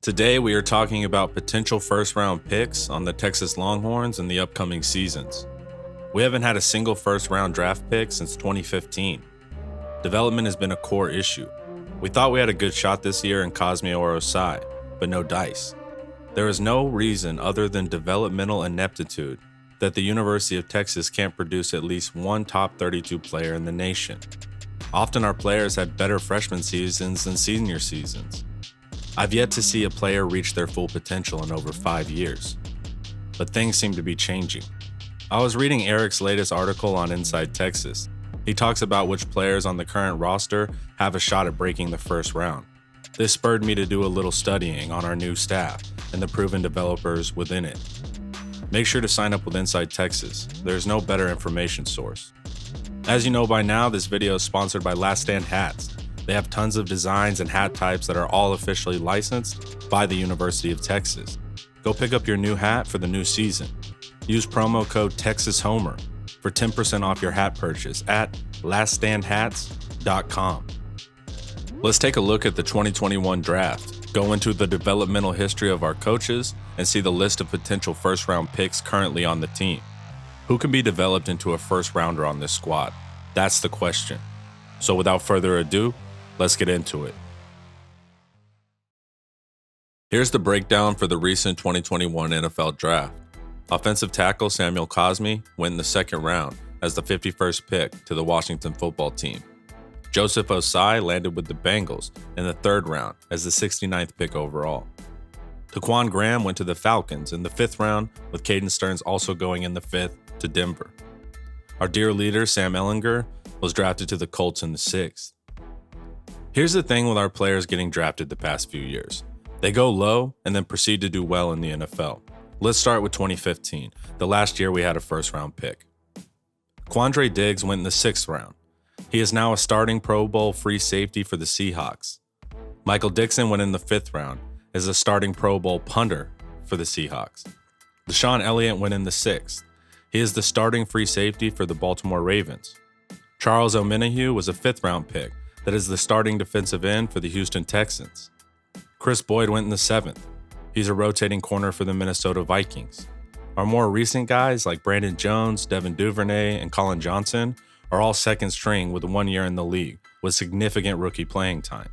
Today, we are talking about potential first-round picks on the Texas Longhorns in the upcoming seasons. We haven't had a single first-round draft pick since 2015. Development has been a core issue. We thought we had a good shot this year in Cosme or Osai, but no dice. There is no reason other than developmental ineptitude that the University of Texas can't produce at least one top 32 player in the nation. Often our players had better freshman seasons than senior seasons. I've yet to see a player reach their full potential in over 5 years. But things seem to be changing. I was reading Eric's latest article on Inside Texas. He talks about which players on the current roster have a shot at breaking the first round. This spurred me to do a little studying on our new staff and the proven developers within it. Make sure to sign up with Inside Texas. There's no better information source. As you know by now, this video is sponsored by Last Stand Hats. They have tons of designs and hat types that are all officially licensed by the University of Texas. Go pick up your new hat for the new season. Use promo code TexasHomer for 10% off your hat purchase at laststandhats.com. Let's take a look at the 2021 draft, go into the developmental history of our coaches, and see the list of potential first-round picks currently on the team. Who can be developed into a first-rounder on this squad? That's the question. So without further ado, let's get into it. Here's the breakdown for the recent 2021 NFL Draft. Offensive tackle Samuel Cosme went in the second round as the 51st pick to the Washington football team. Joseph Osai landed with the Bengals in the third round as the 69th pick overall. Taquan Graham went to the Falcons in the 5th round, with Caden Stearns also going in the 5th to Denver. Our dear leader Sam Ehlinger was drafted to the Colts in the 6th. Here's the thing with our players getting drafted the past few years. They go low and then proceed to do well in the NFL. Let's start with 2015, the last year we had a first-round pick. Quandre Diggs went in the 6th round. He is now a starting Pro Bowl free safety for the Seahawks. Michael Dixon went in the 5th round as a starting Pro Bowl punter for the Seahawks. Deshaun Elliott went in the 6th. He is the starting free safety for the Baltimore Ravens. Charles Omenihu was a 5th-round pick that is the starting defensive end for the Houston Texans. Chris Boyd went in the 7th. He's a rotating corner for the Minnesota Vikings. Our more recent guys like Brandon Jones, Devin Duvernay, and Colin Johnson are all second string with 1 year in the league with significant rookie playing time.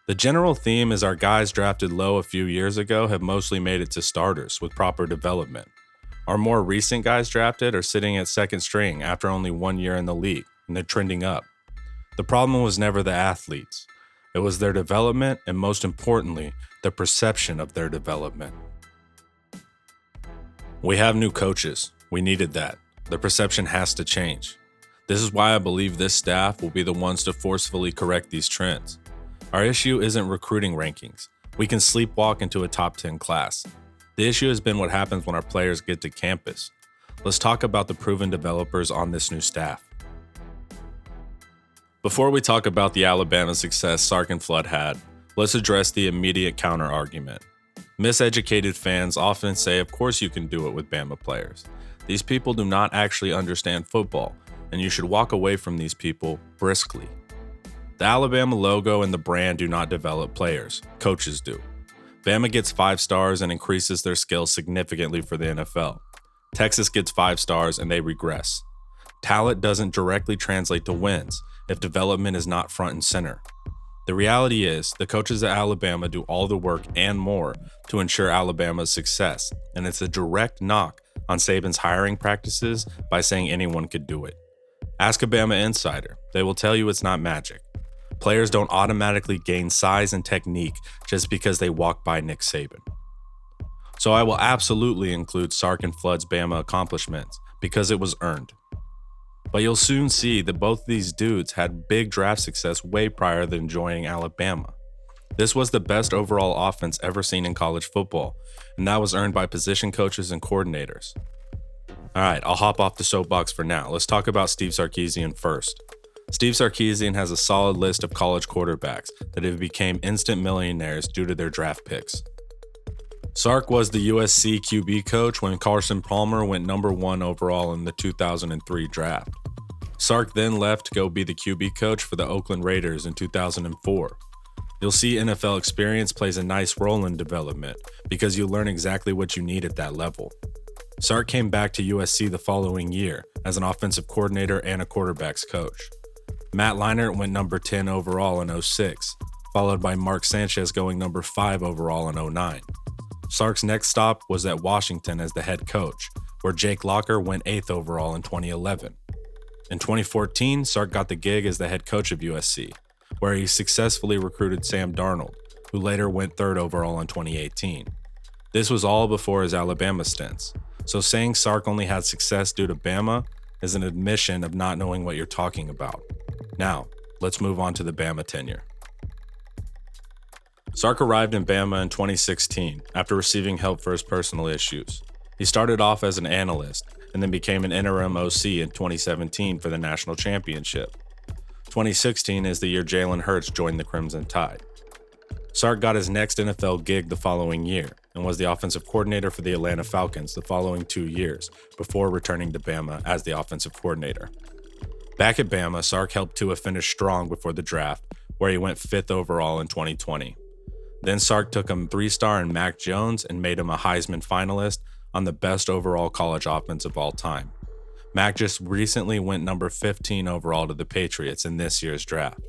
The general theme is our guys drafted low a few years ago have mostly made it to starters with proper development. Our more recent guys drafted are sitting at second string after only 1 year in the league, and they're trending up. The problem was never the athletes. It was their development and, most importantly, the perception of their development. We have new coaches. We needed that. The perception has to change. This is why I believe this staff will be the ones to forcefully correct these trends. Our issue isn't recruiting rankings. We can sleepwalk into a top 10 class. The issue has been what happens when our players get to campus. Let's talk about the proven developers on this new staff. Before we talk about the Alabama success Sark and Flood had, let's address the immediate counter-argument. Miseducated fans often say, of course you can do it with Bama players. These people do not actually understand football, and you should walk away from these people briskly. The Alabama logo and the brand do not develop players, coaches do. Bama gets 5 stars and increases their skills significantly for the NFL. Texas gets 5 stars and they regress. Talent doesn't directly translate to wins if development is not front and center. The reality is, the coaches at Alabama do all the work and more to ensure Alabama's success, and it's a direct knock on Saban's hiring practices by saying anyone could do it. Ask a Bama insider. They will tell you it's not magic. Players don't automatically gain size and technique just because they walk by Nick Saban. So I will absolutely include Sark and Flood's Bama accomplishments because it was earned. But you'll soon see that both these dudes had big draft success way prior than joining Alabama. This was the best overall offense ever seen in college football, and that was earned by position coaches and coordinators. Alright, I'll hop off the soapbox for now. Let's talk about Steve Sarkeesian first. Steve Sarkeesian has a solid list of college quarterbacks that have become instant millionaires due to their draft picks. Sark was the USC QB coach when Carson Palmer went number 1 overall in the 2003 draft. Sark then left to go be the QB coach for the Oakland Raiders in 2004. You'll see NFL experience plays a nice role in development because you learn exactly what you need at that level. Sark came back to USC the following year as an offensive coordinator and a quarterbacks coach. Matt Leinart went number 10 overall in 06, followed by Mark Sanchez going number 5 overall in 09. Sark's next stop was at Washington as the head coach, where Jake Locker went 8th overall in 2011. In 2014, Sark got the gig as the head coach of USC, where he successfully recruited Sam Darnold, who later went 3rd overall in 2018. This was all before his Alabama stints, so saying Sark only had success due to Bama is an admission of not knowing what you're talking about. Now, let's move on to the Bama tenure. Sark arrived in Bama in 2016 after receiving help for his personal issues. He started off as an analyst and then became an interim OC in 2017 for the national championship. 2016 is the year Jalen Hurts joined the Crimson Tide. Sark got his next NFL gig the following year and was the offensive coordinator for the Atlanta Falcons the following 2 years before returning to Bama as the offensive coordinator. Back at Bama, Sark helped Tua finish strong before the draft, where he went 5th overall in 2020. Then Sark took him 3-star in Mac Jones and made him a Heisman finalist on the best overall college offense of all time. Mac just recently went number 15 overall to the Patriots in this year's draft.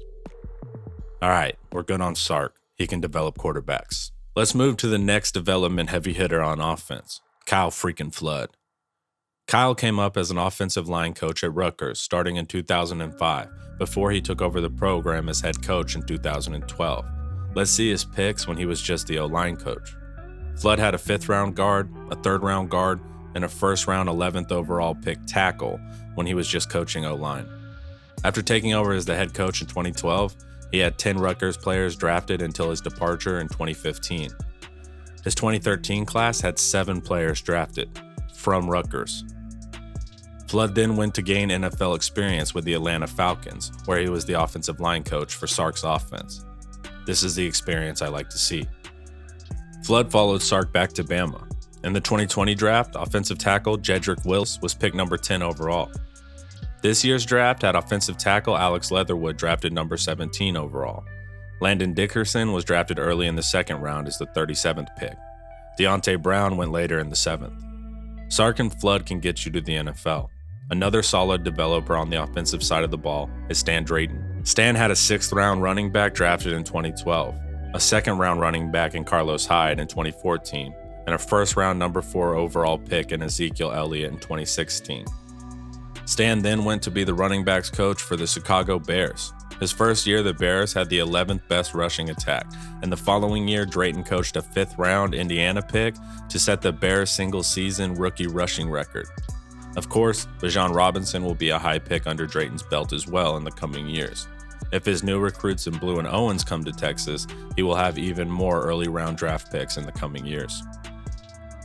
Alright, we're good on Sark. He can develop quarterbacks. Let's move to the next development heavy hitter on offense, Kyle freaking Flood. Kyle came up as an offensive line coach at Rutgers starting in 2005 before he took over the program as head coach in 2012. Let's see his picks when he was just the O-line coach. Flood had a 5th-round guard, a 3rd-round guard, and a 1st-round 11th overall pick tackle when he was just coaching O-line. After taking over as the head coach in 2012, he had 10 Rutgers players drafted until his departure in 2015. His 2013 class had 7 players drafted from Rutgers. Flood then went to gain NFL experience with the Atlanta Falcons, where he was the offensive line coach for Sark's offense. This is the experience I like to see. Flood followed Sark back to Bama. In the 2020 draft, offensive tackle Jedrick Wills was picked number 10 overall. This year's draft had offensive tackle Alex Leatherwood drafted number 17 overall. Landon Dickerson was drafted early in the 2nd round as the 37th pick. Deontay Brown went later in the 7th. Sark and Flood can get you to the NFL. Another solid developer on the offensive side of the ball is Stan Drayton. Stan had a 6th-round running back drafted in 2012, a 2nd-round running back in Carlos Hyde in 2014, and a 1st-round number 4 overall pick in Ezekiel Elliott in 2016. Stan then went to be the running backs coach for the Chicago Bears. His first year, the Bears had the 11th best rushing attack, and the following year, Drayton coached a 5th-round Indiana pick to set the Bears' single-season rookie rushing record. Of course, Bijan Robinson will be a high pick under Drayton's belt as well in the coming years. If his new recruits in Blue and Owens come to Texas, he will have even more early-round draft picks in the coming years.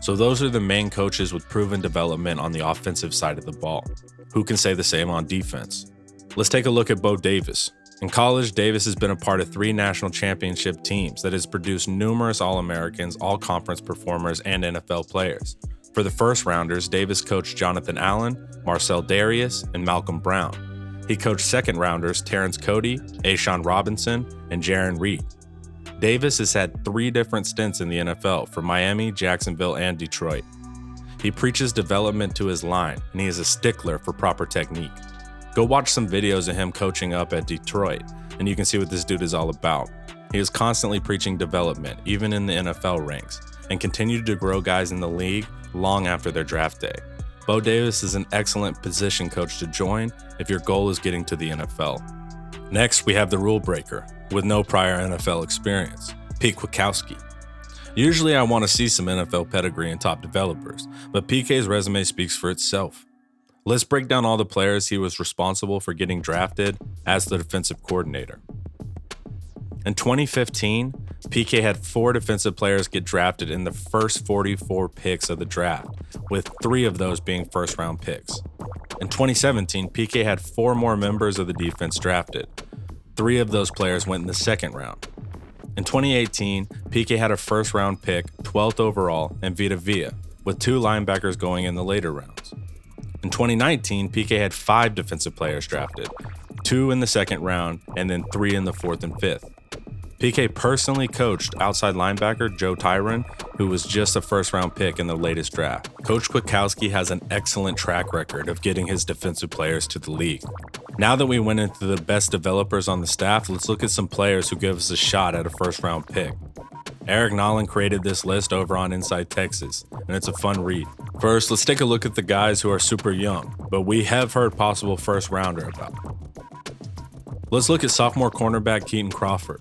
So those are the main coaches with proven development on the offensive side of the ball. Who can say the same on defense? Let's take a look at Bo Davis. In college, Davis has been a part of 3 national championship teams that has produced numerous All-Americans, All-Conference performers, and NFL players. For the first-rounders, Davis coached Jonathan Allen, Marcel Darius, and Malcolm Brown. He coached second-rounders Terrence Cody, A'Shawn Robinson, and Jaron Reed. Davis has had 3 different stints in the NFL for Miami, Jacksonville, and Detroit. He preaches development to his line, and he is a stickler for proper technique. Go watch some videos of him coaching up at Detroit, and you can see what this dude is all about. He is constantly preaching development, even in the NFL ranks, and continued to grow guys in the league long after their draft day. Bo Davis is an excellent position coach to join if your goal is getting to the NFL. Next, we have the rule breaker, with no prior NFL experience, Pete Kwiatkowski. Usually I want to see some NFL pedigree and top developers, but PK's resume speaks for itself. Let's break down all the players he was responsible for getting drafted as the defensive coordinator. In 2015, PK had 4 defensive players get drafted in the first 44 picks of the draft, with 3 of those being first-round picks. In 2017, PK had 4 more members of the defense drafted. 3 of those players went in the 2nd round. In 2018, PK had a first-round pick, 12th overall, and Vita Vea, with 2 linebackers going in the later rounds. In 2019, PK had 5 defensive players drafted, 2 in the 2nd round, and then 3 in the 4th and 5th. PK personally coached outside linebacker Joe Tyron, who was just a first-round pick in the latest draft. Coach Kwiatkowski has an excellent track record of getting his defensive players to the league. Now that we went into the best developers on the staff, let's look at some players who give us a shot at a first-round pick. Eric Nolan created this list over on Inside Texas, and it's a fun read. First, let's take a look at the guys who are super young, but we have heard possible first-rounder about. Let's look at sophomore cornerback Keaton Crawford.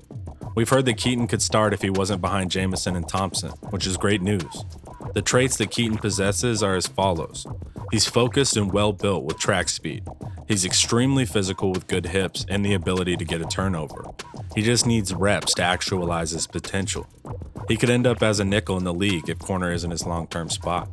We've heard that Keaton could start if he wasn't behind Jamison and Thompson, which is great news. The traits that Keaton possesses are as follows. He's focused and well-built with track speed. He's extremely physical with good hips and the ability to get a turnover. He just needs reps to actualize his potential. He could end up as a nickel in the league if corner isn't his long-term spot.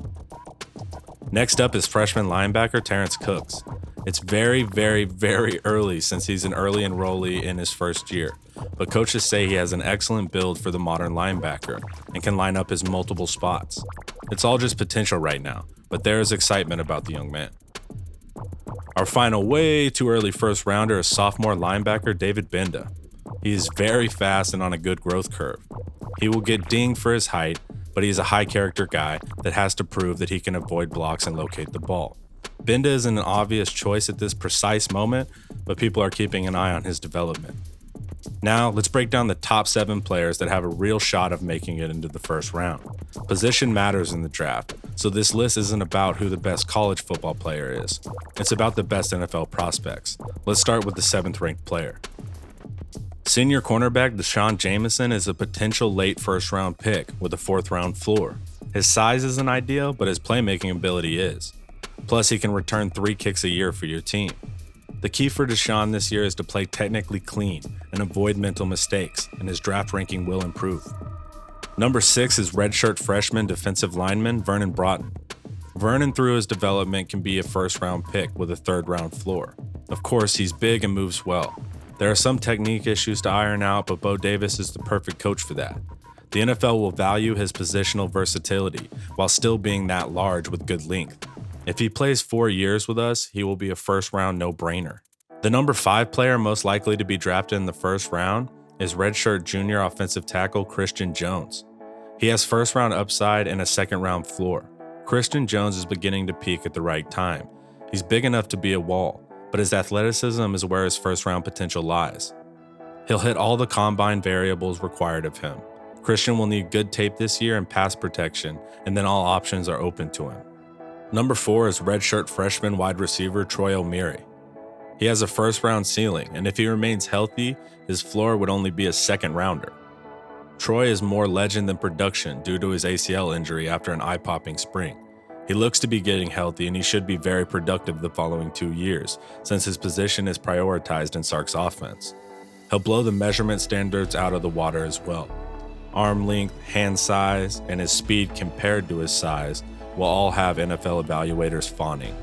Next up is freshman linebacker Terrence Cooks. It's very, very, very early since he's an early enrollee in his first year, but coaches say he has an excellent build for the modern linebacker and can line up his multiple spots. It's all just potential right now, but there is excitement about the young man. Our final way too early first rounder is sophomore linebacker David Benda. He is very fast and on a good growth curve. He will get dinged for his height, but he's a high character guy that has to prove that he can avoid blocks and locate the ball. Benda isn't an obvious choice at this precise moment, but people are keeping an eye on his development. Now, let's break down the top 7 players that have a real shot of making it into the first round. Position matters in the draft, so this list isn't about who the best college football player is. It's about the best NFL prospects. Let's start with the 7th ranked player. Senior cornerback Deshaun Jamison is a potential late first round pick with a 4th round floor. His size isn't ideal, but his playmaking ability is. Plus, he can return 3 kicks a year for your team. The key for Deshaun this year is to play technically clean and avoid mental mistakes, and his draft ranking will improve. Number 6 is redshirt freshman defensive lineman Vernon Broughton. Vernon, through his development, can be a first-round pick with a 3rd-round floor. Of course, he's big and moves well. There are some technique issues to iron out, but Bo Davis is the perfect coach for that. The NFL will value his positional versatility while still being that large with good length. If he plays 4 years with us, he will be a first-round no-brainer. The number 5 player most likely to be drafted in the first round is redshirt junior offensive tackle Christian Jones. He has first-round upside and a second-round floor. Christian Jones is beginning to peak at the right time. He's big enough to be a wall, but his athleticism is where his first-round potential lies. He'll hit all the combine variables required of him. Christian will need good tape this year and pass protection, and then all options are open to him. Number 4 is redshirt freshman wide receiver Troy O'Meary. He has a first-round ceiling, and if he remains healthy, his floor would only be a second-rounder. Troy is more legend than production due to his ACL injury after an eye-popping spring. He looks to be getting healthy, and he should be very productive the following 2 years, since his position is prioritized in Sark's offense. He'll blow the measurement standards out of the water as well. Arm length, hand size, and his speed compared to his size will all have NFL evaluators fawning.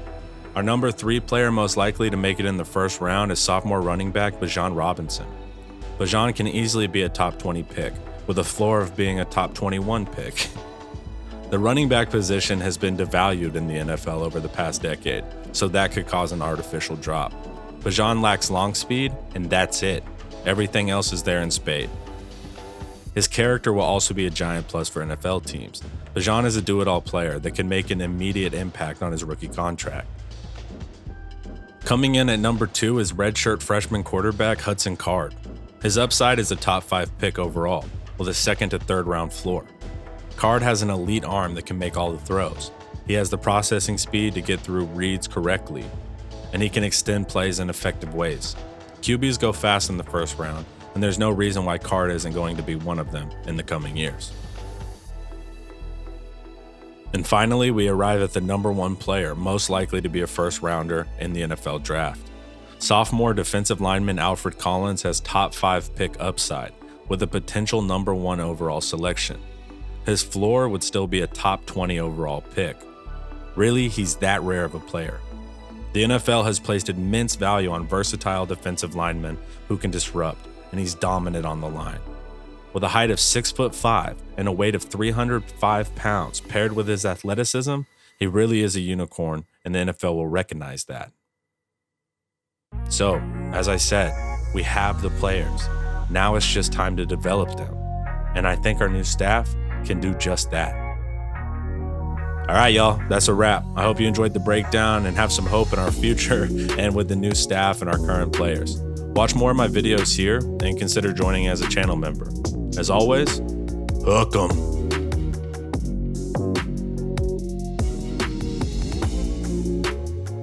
Our number 3 player most likely to make it in the first round is sophomore running back Bijan Robinson. Bijan can easily be a top 20 pick, with a floor of being a top 21 pick. The running back position has been devalued in the NFL over the past decade, so that could cause an artificial drop. Bijan lacks long speed, and that's it. Everything else is there in spade. His character will also be a giant plus for NFL teams. Bijan is a do-it-all player that can make an immediate impact on his rookie contract. Coming in at number 2 is redshirt freshman quarterback Hudson Card. His upside is a top 5 pick overall, with a 2nd to 3rd round floor. Card has an elite arm that can make all the throws. He has the processing speed to get through reads correctly, and he can extend plays in effective ways. QBs go fast in the first round, and there's no reason why Card isn't going to be one of them in the coming years. And finally, we arrive at the number 1 player most likely to be a first rounder in the NFL draft. Sophomore defensive lineman Alfred Collins has top 5 pick upside with a potential number 1 overall selection. His floor would still be a top 20 overall pick. Really, he's that rare of a player. The NFL has placed immense value on versatile defensive linemen who can disrupt, and he's dominant on the line. With a height of 6'5" and a weight of 305 pounds paired with his athleticism, he really is a unicorn, and the NFL will recognize that. So, as I said, we have the players. Now it's just time to develop them. And I think our new staff can do just that. All right, y'all, that's a wrap. I hope you enjoyed the breakdown and have some hope in our future and with the new staff and our current players. Watch more of my videos here and consider joining as a channel member. As always, hook 'em.